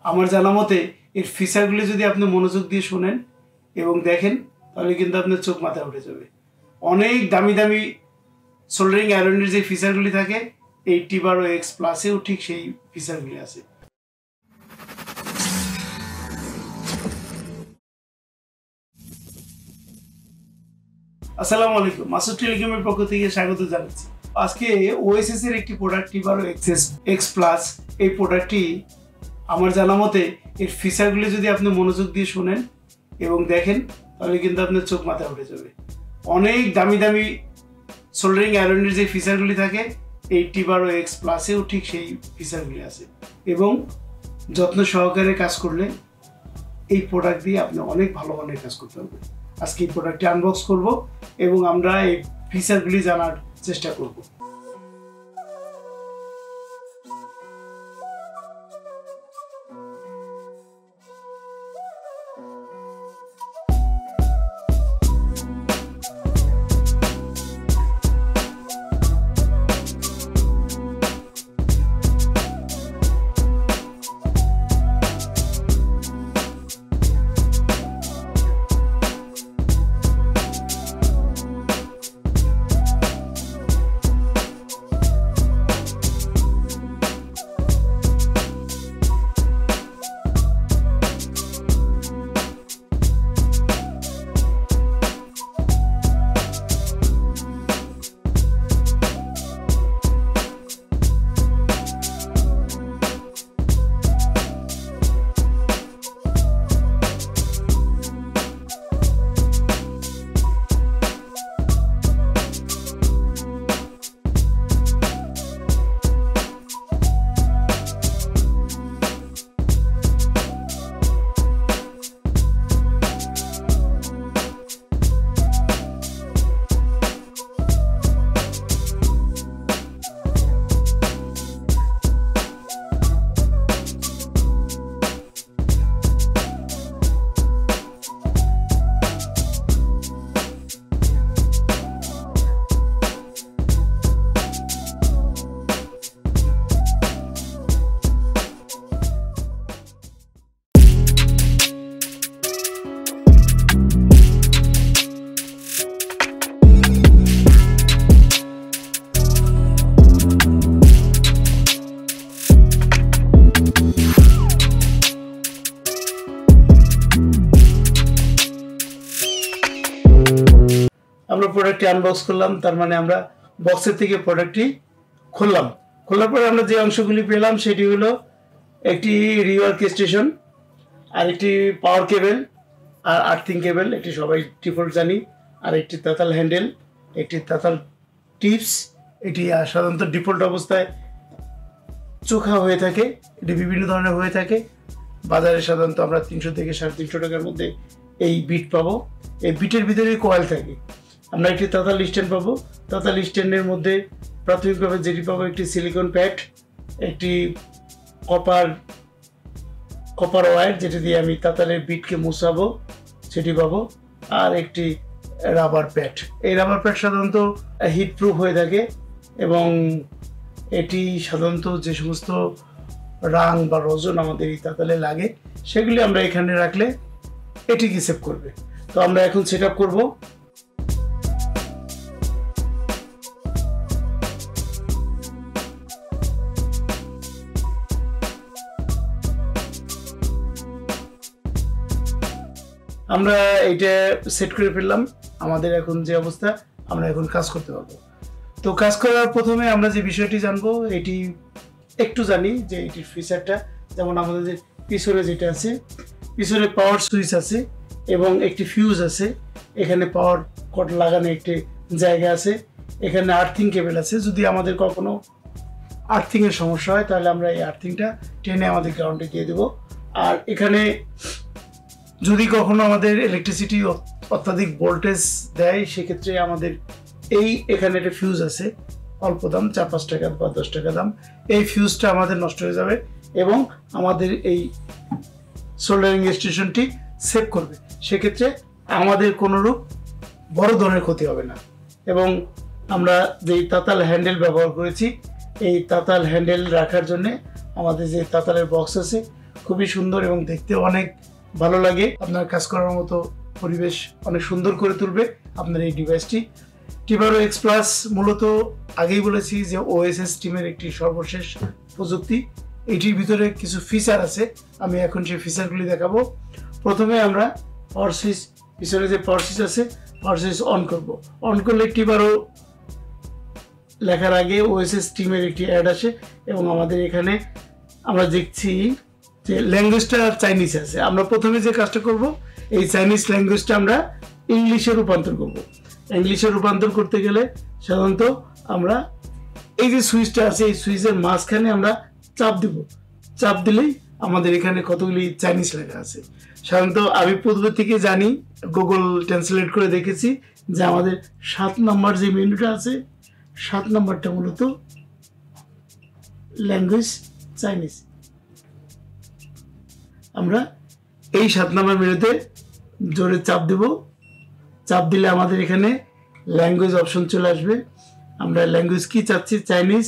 আমার জানা মতে এর ফিচারগুলি যদি আপনি মনোযোগ দিয়ে শোনেন এবং দেখেন তাহলে কিন্তু আপনার চোখ মাথায় উঠে যাবে। অনেক দামি দামি সোল্ডারিং আয়রনের যে ফিচারগুলি থাকে এই T12X প্লাসেও ঠিক সেই ফিচারগুলি আছে। আসসালামু আলাইকুম, মাসুদ টেলিকমের পক্ষ থেকে স্বাগত জানাচ্ছি। আজকে ওএসএস এর একটি প্রোডাক্ট T12X প্লাস, এই প্রোডাক্টটি আমার জানা মতে এর ফিচারগুলি যদি আপনি মনোযোগ দিয়ে শোনেন এবং দেখেন তাহলে কিন্তু আপনার চোখ মাথায় উঠে যাবে। অনেক দামি দামি সোল্ডারিং আয়রনের যে ফিচারগুলি থাকে এই T12X প্লাসেও ঠিক সেই ফিচারগুলি আছে এবং যত্ন সহকারে কাজ করলে এই প্রোডাক্ট দিয়ে আপনি অনেক ভালো মানের কাজ করতে পারবেন। আজকে এই প্রোডাক্টটি আনবক্স করব এবং আমরা এই ফিচারগুলি জানার চেষ্টা করব। আমরা প্রোডাক্টটি আনবক্স করলাম, তার মানে আমরা বক্সের থেকে প্রোডাক্টটি খুললাম। খোলার পরে আমরা যে অংশগুলি পেলাম সেটি হলো একটি রিওয়ার্ক স্টেশন, আর একটি পাওয়ার কেবেল, আর আর্থিং কেবেল, এটি সবাই ডিফল্ট জানি, আর একটি তাতাল হ্যান্ডেল, একটি তাতাল টিপস। এটি সাধারণত ডিফল্ট অবস্থায় চোখা হয়ে থাকে, এটি বিভিন্ন ধরনের হয়ে থাকে। বাজারে সাধারণত আমরা 300 থেকে 350 টাকার মধ্যে এই বিট পাবো। এই বিটের ভিতরে কয়েল থাকে। আমরা একটি তাতাল স্ট্যান্ড পাবো। তাতাল স্ট্যান্ডের মধ্যে প্রাথমিকভাবে যেটি পাবো একটি সিলিকন প্যাড, একটি কপার ওয়্যার যেটি দিয়ে আমি তাতালের বিটকে মুছাবো সেটি পাবো, আর একটি রাবার প্যাড। এই রাবার প্যাড সাধারণত হিট প্রুফ হয়ে থাকে এবং এটি সাধারণত যে সমস্ত রাং বা রজন আমাদের এই তাতালে লাগে সেগুলি আমরা এখানে রাখলে এটি কি সেভ করবে। তো আমরা এখন সেট আপ করবো। আমরা এইটা সেট করে ফেললাম। আমাদের এখন যে অবস্থা, আমরা এখন কাজ করতে পারবো। তো কাজ করার প্রথমে আমরা যে বিষয়টি জানবো, এটি একটু জানি যে এটির ফিচারটা, যেমন আমাদের যে পিছনে যেটা আছে, পিছনে পাওয়ার সুইচ আছে এবং একটি ফিউজ আছে। এখানে পাওয়ার কট লাগানো একটি জায়গা আছে। এখানে আর্থিং কেবল আছে। যদি আমাদের কখনো আর্থিংয়ের সমস্যা হয় তাহলে আমরা এই আর্থিংটা টেনে আমাদের গ্রাউন্ডে দিয়ে দেবো। আর এখানে যদি কখনো আমাদের ইলেকট্রিসিটি অত্যাধিক ভোল্টেজ দেয় সেক্ষেত্রে আমাদের এখানে একটা ফিউজ আছে, অল্প দাম, 4-5 টাকা বা 10 টাকা দাম। এই ফিউজটা আমাদের নষ্ট হয়ে যাবে এবং আমাদের এই সোল্ডারিং স্টেশনটি সেভ করবে। সেক্ষেত্রে আমাদের কোনোরূপ বড় ধরনের ক্ষতি হবে না। এবং আমরা যেই তাতাল হ্যান্ডেল ব্যবহার করেছি, এই তাতাল হ্যান্ডেল রাখার জন্য আমাদের যে তাতালের বক্স আছে খুবই সুন্দর এবং দেখতে অনেক ভালো লাগে। আপনার কাজ করার মতো পরিবেশ অনেক সুন্দর করে তুলবে আপনার এই ডিভাইসটি। T12X Plus মূলত আগেই বলেছি যে OSS টিমের একটি সর্বশেষ প্রযুক্তি। এটির ভিতরে কিছু ফিচার আছে, আমি এখন সেই ফিচারগুলি দেখাবো। প্রথমে আমরা পাওয়ার সুইচ, পিছনে যে পাওয়ার সুইচ আছে পাওয়ার সুইচ অন করব। অন করলে T12 লেখার আগে OSS টিমের একটি অ্যাড আসে এবং আমাদের এখানে আমরা দেখছি যে ল্যাঙ্গুয়েজটা চাইনিজ আছে। আমরা প্রথমে যে কাজটা করব, এই চাইনিজ ল্যাঙ্গুয়েজটা আমরা ইংলিশে রূপান্তর করব। ইংলিশে রূপান্তর করতে গেলে সাধারণত আমরা এই যে সুইচটা আছে এই সুইচের মাঝখানে আমরা চাপ দিব। চাপ দিলেই আমাদের এখানে কতগুলি চাইনিজ লেখা আছে। সাধারণত আমি পূর্ব থেকে জানি, গুগল ট্রান্সলেট করে দেখেছি যে আমাদের 7 নম্বর যে মেনুটা আছে 7 নম্বরটা মূলত ল্যাঙ্গুয়েজ চাইনিজ। আমরা এই 7 নম্বর মেনুতে জোরে চাপ দেব। চাপ দিলে আমাদের এখানে ল্যাঙ্গুয়েজ অপশন চলে আসবে। আমরা ল্যাঙ্গুয়েজ কি চাচ্ছি, চাইনিজ,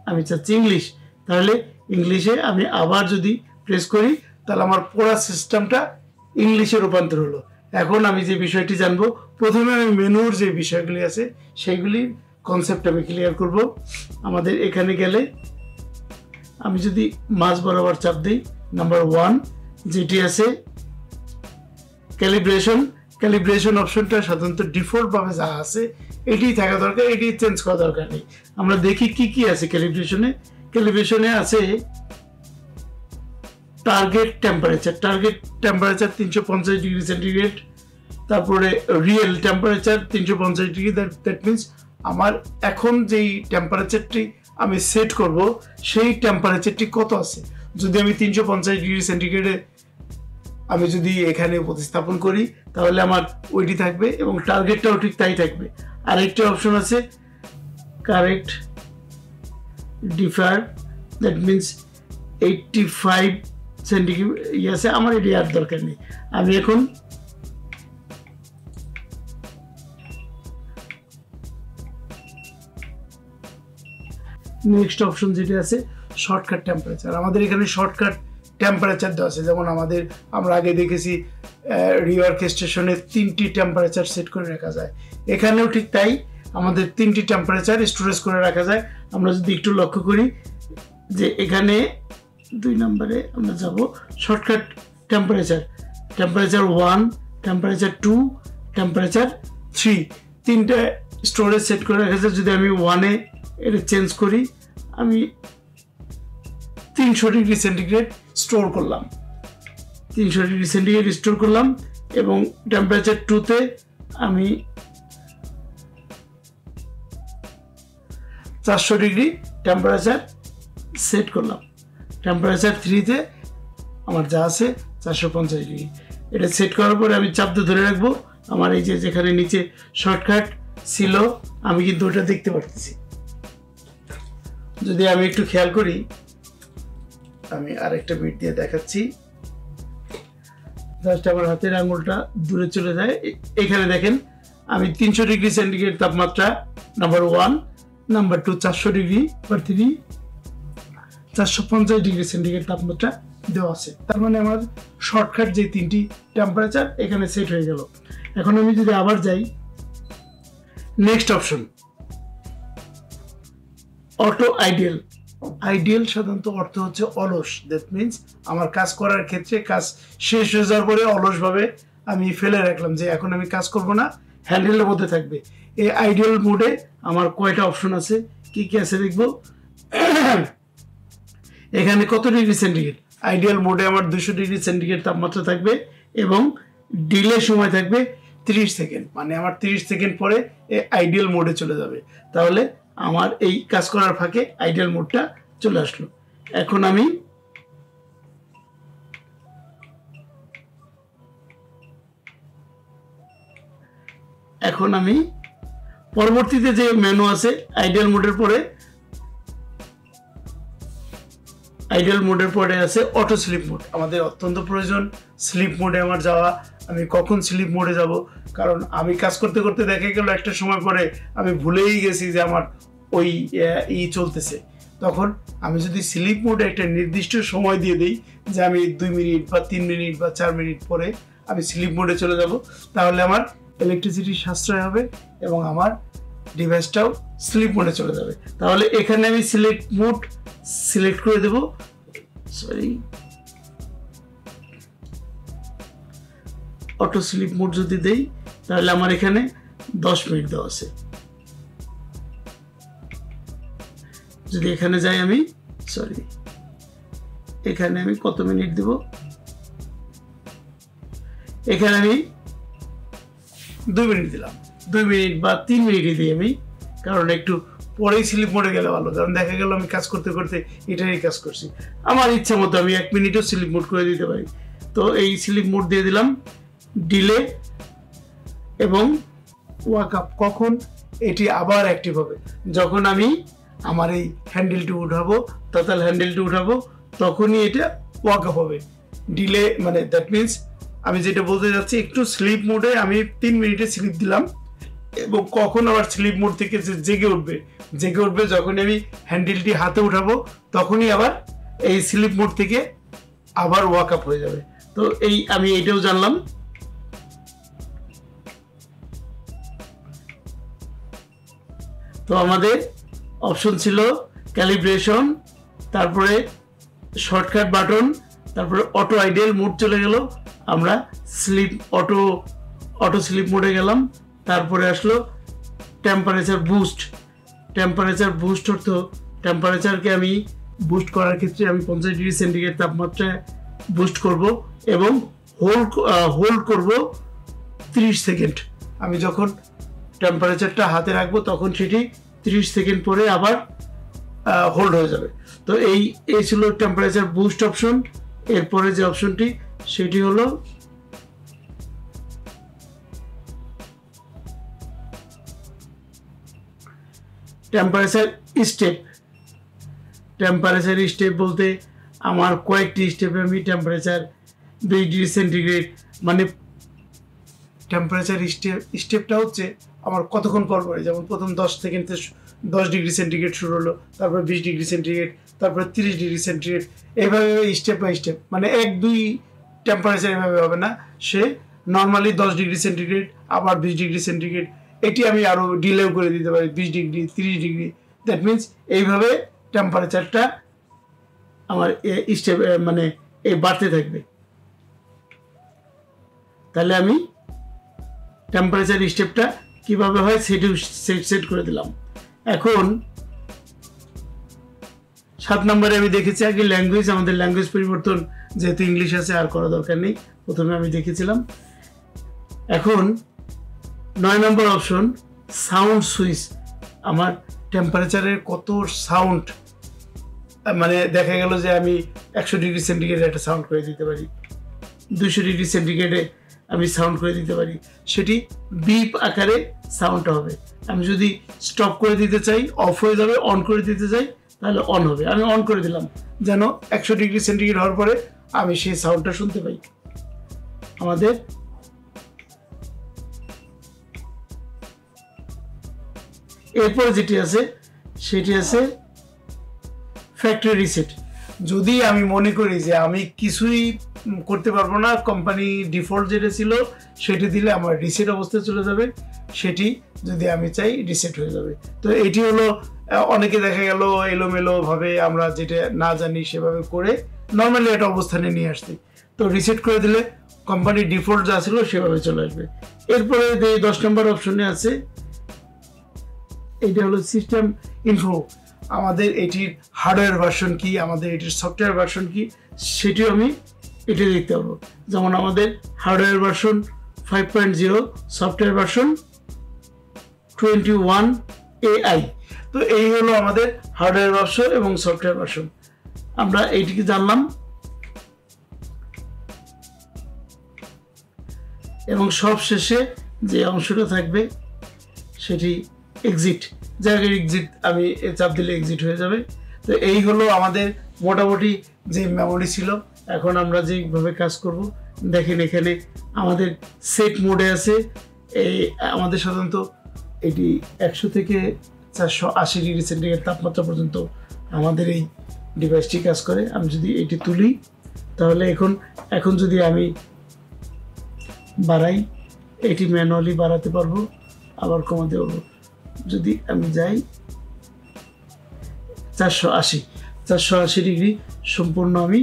আমি চাচ্ছি ইংলিশ। তাহলে ইংলিশে আমি আবার যদি প্রেস করি তাহলে আমার পুরো সিস্টেমটা ইংলিশে রূপান্তর হলো। এখন আমি যে বিষয়টি জানবো, প্রথমে আমি মেনুর যে বিষয়গুলি আছে সেইগুলির কনসেপ্ট আমি ক্লিয়ার করব। আমাদের এখানে গেলে আমি যদি মাঝ বরাবর চাপ দিই, নাম্বার 1 যেটি আছে ক্যালিব্রেশন। ক্যালিব্রেশন অপশনটা সাধারণত ডিফল্ট ভাবে যা আছে এটি থাকা দরকার, এটি চেঞ্জ করা দরকার নেই। আমরা দেখি কি কি আছে ক্যালিব্রেশনে। ক্যালিব্রেশনে আছে target temperature. Target temperature 350 degree centigrade, তারপরে real temperature 350 degree. That means আমার এখন যেই টেম্পারেচারটি আমি সেট করব সেই টেম্পারেচারটি কত আছে। যদি আমি 350 ডিগ্রি সেন্টিগ্রেডে আমি যদি এখানে প্রতিস্থাপন করি তাহলে আমার ওইটি থাকবে এবং টার্গেটটাও ঠিক তাই থাকবে। আরেকটা অপশন আছে correct differ, that means 85 centigrade আছে। আমার এটি আর দরকার নেই। আমি এখন নেক্সট অপশন যেটি আছে শর্টকাট টেম্পারেচার। আমাদের এখানে শর্টকাট টেম্পারেচার দেওয়া আছে, যেমন আমরা আগে দেখেছি রিওয়ার্ক স্টেশনে 3টি টেম্পারেচার সেট করে রাখা যায়। এখানেও ঠিক তাই, আমাদের 3টি টেম্পারেচার স্টোরেজ করে রাখা যায়। আমরা যদি একটু লক্ষ্য করি যে এখানে 2 নম্বরে আমরা যাব shortcut temperature, temperature 1, temperature 2, temperature 3, 3টা স্টোরেজ সেট করে রাখা যায়। যদি আমি 1-এ এটা চেঞ্জ করি, আমি 300 ডিগ্রি সেন্টিগ্রেড স্টোর করলাম, 300 ডিগ্রি সেন্টিগ্রেড স্টোর করলাম এবং টেম্পারেচার 2-তে আমি 400 ডিগ্রি টেম্পারেচার সেট করলাম। টেম্পারেচার 3-তে আমার যা আছে 450 ডিগ্রি। এটা সেট করার পরে আমি চাপ দিয়ে ধরে রাখবো। আমার এই যে যেখানে নিচে শর্টকাট ছিল আমি কিন্তু ওটা দেখতে পারতেছি। যদি আমি একটু খেয়াল করি, আমি আরেকটা বিট দিয়ে দেখাচ্ছি। জাস্ট আমার হাতের আঙুলটা দূরে চলে যায়। এখানে দেখেন আমি 300 ডিগ্রি সেন্টিগ্রেড তাপমাত্রা number 1, number 2 400 degree, number 3 450 degree centigrade তাপমাত্রা দেওয়া আছে। তার মানে আমার শর্টকাট যে 3টি টেম্পারেচার এখানে সেট হয়ে গেল। এখন আমি যদি আবার যাই next option auto ideal. Ideal সাধারণত অর্থ হচ্ছে অলস। দ্যাট মিনস আমার কাজ করার ক্ষেত্রে কাজ শেষ হয়ে যাওয়ার পরে অলসভাবে আমি ফেলে রাখলাম যে এখন আমি কাজ করব না, হ্যান্ডেলের মধ্যে থাকবে। এই আইডিয়াল মোডে আমার কয়টা অপশন আছে, কি কি আছে দেখব। এখানে কত ডিগ্রি সেন্টিগ্রেড, আইডিয়াল মোডে আমার 200 ডিগ্রি সেন্টিগ্রেড তাপমাত্রা থাকবে এবং ডিলে সময় থাকবে 30 সেকেন্ড। মানে আমার 30 সেকেন্ড পরে এই আইডিয়াল মোডে চলে যাবে। তাহলে আমার এই কাজ করার ফাঁকে আইডিয়াল মোডটা চলে আসলো। এখন আমি পরবর্তীতে যে মেনু আছে আইডিয়াল মোডের পরে আছে অটো স্লিপ মোড। আমাদের অত্যন্ত প্রয়োজন স্লিপ মোডে আমার যাওয়া। আমি কখন স্লিপ মোডে যাব, কারণ আমি কাজ করতে করতে দেখা গেল একটা সময় পরে আমি ভুলেই গেছি যে আমার ওই চলতেছে। তখন আমি যদি স্লিপ মোডে একটা নির্দিষ্ট সময় দিয়ে দিই যে আমি 2 মিনিট বা 3 মিনিট বা 4 মিনিট পরে আমি স্লিপ মোডে চলে যাব, তাহলে আমার ইলেকট্রিসিটি সাশ্রয় হবে এবং আমার ডিভাইসটাও স্লিপ মোডে চলে যাবে। তাহলে এখানে আমি সিলেক্ট মোড সিলেক্ট করে দেব, অটো স্লিপ মোড যদি দেই তাহলে আমার এখানে 10 মিনিট দেওয়া আছে। যদি এখানে যাই আমি এখানে আমি কত মিনিট দেব, এখানে আমি 2 মিনিট দিলাম, 2 মিনিট বা 3 মিনিটই দিই আমি, কারণ একটু পরেই স্লিপ মোডে গেলে ভালো, কারণ দেখা গেল আমি কাজ করতে করতে এটারই কাজ করছি, আমার ইচ্ছা মতো আমি 1 মিনিটও স্লিপ মোড করে দিতে পারি। তো এই স্লিপ মোড দিয়ে দিলাম, ডিলে এবং ওয়াক আপ। কখন এটি আবার অ্যাক্টিভ হবে? যখন আমি আমার এই হ্যান্ডেলটি উঠাবো, তাতাল হ্যান্ডেলটি উঠাবো, তখনই এটা ওয়াক আপ হবে। ডিলে মানে দ্যাট মিনস আমি যেটা বলতে যাচ্ছি, একটু স্লিপ মোডে আমি 3 মিনিটে স্লিপ দিলাম এবং কখন আবার স্লিপ মোড থেকে জেগে উঠবে যখন আমি হ্যান্ডেলটি হাতে উঠাবো, তখনই আবার এই স্লিপ মোড থেকে আবার ওয়াক আপ হয়ে যাবে। তো আমি এটাও জানলাম। তো আমাদের অপশন ছিল ক্যালিব্রেশন, তারপরে শর্টকাট বাটন, তারপরে অটো আইডেল মোড চলে গেল, আমরা অটো স্লিপ মোডে গেলাম, তারপরে আসলো টেম্পারেচার বুস্ট অর্থ টেম্পারেচারকে আমি বুস্ট করার ক্ষেত্রে আমি 50 ডিগ্রি সেন্টিগ্রেড তাপমাত্রায় বুস্ট করব এবং হোল্ড করব 30 সেকেন্ড। আমি যখন টেম্পারেচারটা হাতে রাখবো তখন সেটি 30 সেকেন্ড পরে আবার হোল্ড হয়ে যাবে। তো এই ছিল টেম্পারেচার বুস্ট অপশন। এরপরে যে অপশনটি সেটি হলো টেম্পারেচার স্টেপ বলতে আমার কয়েকটি স্টেপে আমি টেম্পারেচার 2 ডিগ্রি সেন্টিগ্রেড, মানে টেম্পারেচার স্টেপটা হচ্ছে আমার কতক্ষণ পর পরে, যেমন প্রথম 10 সেকেন্ডে 10 ডিগ্রি সেন্টিগ্রেড শুরু হলো, তারপর 20 ডিগ্রি সেন্টিগ্রেড, তারপর 30 ডিগ্রি সেন্টিগ্রেড, এইভাবে স্টেপ বাই স্টেপ, মানে 1-2 টেম্পারেচার এভাবে হবে না, সে নর্মালি 10 ডিগ্রি সেন্টিগ্রেড আবার 20 ডিগ্রি সেন্টিগ্রেড, এটি আমি আরও ডিলেও করে দিতে পারি 20 ডিগ্রি 30 ডিগ্রি। দ্যাট মিনস এইভাবে টেম্পারেচারটা আমার স্টেপ মানে বাড়তে থাকবে। তাহলে আমি টেম্পারেচার স্টেপটা কিভাবে হয় সেটিও সেট করে দিলাম। এখন 7 নম্বরে আমি দেখেছি আগে ল্যাঙ্গুয়েজ, আমাদের ল্যাঙ্গুয়েজ পরিবর্তন যেহেতু ইংলিশ আছে আর করা দরকার নেই, প্রথমে আমি দেখেছিলাম। এখন 9 নম্বর অপশন সাউন্ড সুইচ, আমার টেম্পারেচারের কত সাউন্ড, মানে দেখা গেল যে আমি 100 ডিগ্রি সেন্টিগ্রেডে একটা সাউন্ড করে দিতে পারি, 200 ডিগ্রি সেন্টিগ্রেডে আমি সাউন্ড করে দিতে পারি, সেটি বিপ আকারে সাউন্ডটা হবে। আমি যদি স্টপ করে দিতে চাই অফ হয়ে যাবে, অন করে দিতে চাই তাহলে অন হবে। আমি অন করে দিলাম যেন 100 ডিগ্রি সেন্টিগ্রেড হওয়ার পরে আমি সেই সাউন্ডটা শুনতে পাই। আমাদের এরপর যেটি আছে সেটি আছে ফ্যাক্টরি রিসেট। যদি আমি মনে করি যে আমি কিছুই করতে পারবো না, কোম্পানি ডিফল্ট যেটা ছিল সেটি দিলে আমার রিসেট অবস্থায় চলে যাবে, সেটি যদি আমি চাই রিসেট হয়ে যাবে। তো এটি হলো অনেকে দেখা গেল এলোমেলো ভাবে আমরা যেটা না জানি সেভাবে করে নর্মালি একটা অবস্থানে নিয়ে আসছি। তো রিসেট করে দিলে কোম্পানির ডিফল্ট যা ছিল সেভাবে চলে আসবে। এরপরে 10 নম্বর অপশনে আছে, এটা হলো সিস্টেম ইনফো। আমাদের এটির হার্ডওয়্যার ভার্সন কি, আমাদের এটির সফটওয়্যার ভার্সন কি, সেটিও আমি এটা দেখতে পাবো। যেমন আমাদের hardware version 5.0, software version 21 AI। তো এই হলো আমাদের হার্ডওয়্যার ভার্সন এবং সফটওয়্যার ভার্সন, আমরা এইটিকে জানলাম। এবং সব শেষে যে অংশটা থাকবে সেটি এক্সিট, জায়গায় এক্সিট আমি চাপ দিলে এক্সিট হয়ে যাবে। তো এই হলো আমাদের মোটামুটি যে মেমোরি ছিল। এখন আমরা যেভাবে কাজ করব দেখেন, এখানে আমাদের সেট মোডে আছে। এই আমাদের সাধারণত এটি 100 থেকে 480 ডিগ্রি সেন্টিগ্রেড তাপমাত্রা পর্যন্ত আমাদের এই ডিভাইসটি কাজ করে। আমি যদি এটি তুলি তাহলে এখন যদি আমি বাড়াই, এটি ম্যানুয়ালি বাড়াতে পারবো, আবার কমাতে পারবো। যদি আমি যাই 480 ডিগ্রি সম্পূর্ণ আমি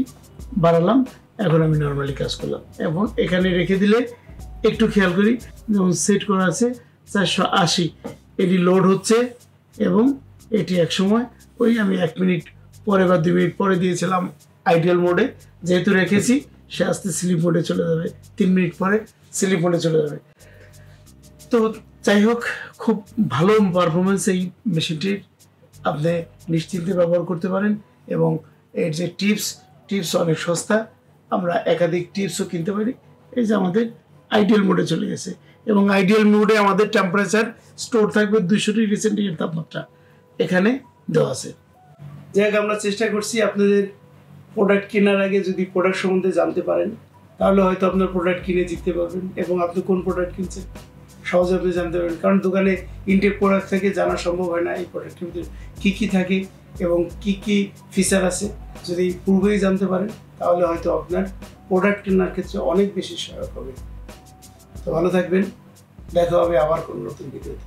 বাড়ালাম। এখন আমি নর্মালি কাজ করলাম এবং এখানে রেখে দিলে একটু খেয়াল করি, যেমন সেট করা আছে 480, এটি লোড হচ্ছে এবং এটি এক সময় আমি 1 মিনিট পরে বা 2 মিনিট পরে দিয়েছিলাম আইডিয়াল মোডে, যেহেতু রেখেছি সে আস্তে স্লিপ মোডে চলে যাবে, 3 মিনিট পরে স্লিপ মোডে চলে যাবে। তো যাই হোক, খুব ভালো পারফরমেন্স এই মেশিনটির, আপনি নিশ্চিন্তে ব্যবহার করতে পারেন এবং এর যে টিপস অনেক সস্তা, আমরা একাধিক টিপসও কিনতে পারি। এই যে আমাদের আইডিয়াল মোডে চলে গেছে এবং আইডিয়াল মোডে আমাদের টেম্পারেচার স্টোর থাকবে 200 ডিগ্রি সেন্টিগ্রেড তাপমাত্রা এখানে দেওয়া আছে। যাই হোক, আমরা চেষ্টা করছি আপনাদের প্রোডাক্ট কেনার আগে যদি প্রোডাক্ট সম্বন্ধে জানতে পারেন তাহলে হয়তো আপনার প্রোডাক্ট কিনে জিততে পারবেন এবং আপনি কোন প্রোডাক্ট কিনছেন সহজে আপনি জানতে পারবেন। কারণ দোকানে ইনটেক প্রোডাক্ট থেকে জানা সম্ভব হয় না এই প্রোডাক্টের ভিতরে কী থাকে এবং কি ফিচার আছে। যদি পূর্বেই জানতে পারেন তাহলে হয়তো আপনার প্রোডাক্ট কেনার ক্ষেত্রে অনেক বেশি সহায়ক হবে। তো ভালো থাকবেন, দেখা হবে আবার কোনো নতুন ভিডিওতে।